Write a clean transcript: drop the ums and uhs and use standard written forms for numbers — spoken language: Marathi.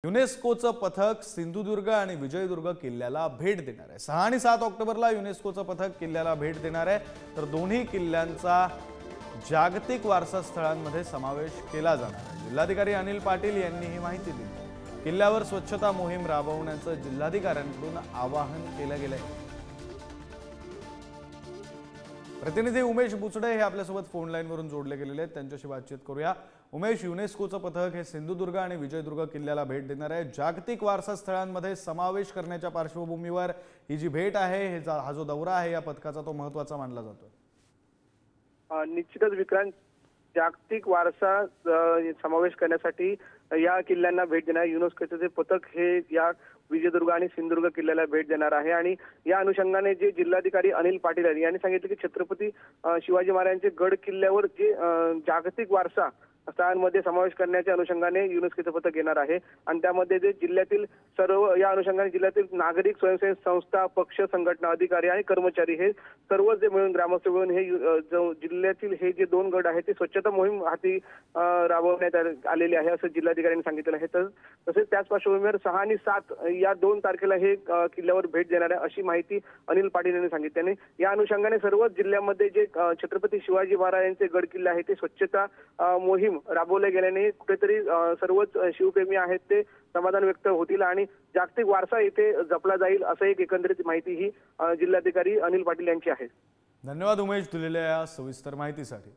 युनेस्कोचं पथक सिंधुदुर्ग आणि विजयदुर्ग किल्ल्याला भेट देणार आहे। 6 आणि 7 ऑक्टोबरला युनेस्कोचं पथक किल्ल्याला भेट देणार आहे, तर दोन्ही किल्ल्यांचा जागतिक वारसा स्थळांमध्ये समावेश केला जाणार आहे। जिल्हाधिकारी अनिल पाटील यांनी ही माहिती दिली। किल्ल्यावर स्वच्छता मोहीम राबवण्याचं जिल्हाधिकाऱ्यांकडून आवाहन केलं गेलंय। प्रतिनिधी उमेश बुचडे हे आपल्यासोबत फोन लाईन वरून जोडले गेलेले आहेत, त्यांच्याशी बातचीत करूया। उमेश, युनेस्कोचं पथक हे सिंधुदुर्ग आणि विजयदुर्ग किल्ल्याला भेट देणार आहे। जागतिक वारसा स्थळांमध्ये समावेश करण्याच्या पार्श्वभूमीवर ही जी भेट आहे, हा जो दौरा आहे या पथकाचा, तो महत्त्वाचा मानला जातो। निश्चितच विक्रांत, जागतिक वारसा समावेश करण्यासाठी या किल्ल्यांना भेट देणार युनेस्कोचे पथक हे या विजयदुर्ग आणि सिंधुदुर्ग किल्ल्याला भेट देणार आहे। आणि या अनुषंगाने जे जिल्हाधिकारी अनिल पाटील यांनी सांगितले की छत्रपती शिवाजी महाराजांचे गड किल्ल्यावर जे जागतिक वारसा स्थळांमध्ये समावेश करण्याच्या अनुषंगाने युनेस्कोचे पथक येणार आहे। आणि त्यामध्ये जे जिल्ह्यातील सर्व या अनुषंगाने जिल्ह्यातील नागरिक स्वयंसेवी संस्था, पक्ष संघटना, अधिकारी आणि कर्मचारी हे सर्व जे मिळून ग्रामस्थ मिळून हे जिल्ह्यातील हे जे 2 गड आहेत ते स्वच्छता मोहीम हाती राबवण्यात आलेली आहे असं जिल्हाधिकाऱ्यांनी सांगितलं आहे। तसेच त्याच पार्श्वभूमीवर 6 आणि 7 या 2 तारखेला हे किल्ल्यावर भेट देणार आहे अशी माहिती अनिल पाटील यांनी सांगितली। त्यांनी या अनुषंगाने सर्व जिल्ह्यामध्ये जे छत्रपती शिवाजी महाराजांचे गड किल्ले आहेत ते स्वच्छता मोहीम राबवले गेल्याने कुठेतरी सर्वच शिवप्रेमी आहेत ते समाधान व्यक्त होतील आणि जागतिक वारसा इथे जपला जाईल असं एक एकंदरीत माहिती ही जिल्हाधिकारी अनिल पाटील यांची आहे। धन्यवाद उमेश, दिलेल्या या सविस्तर माहितीसाठी।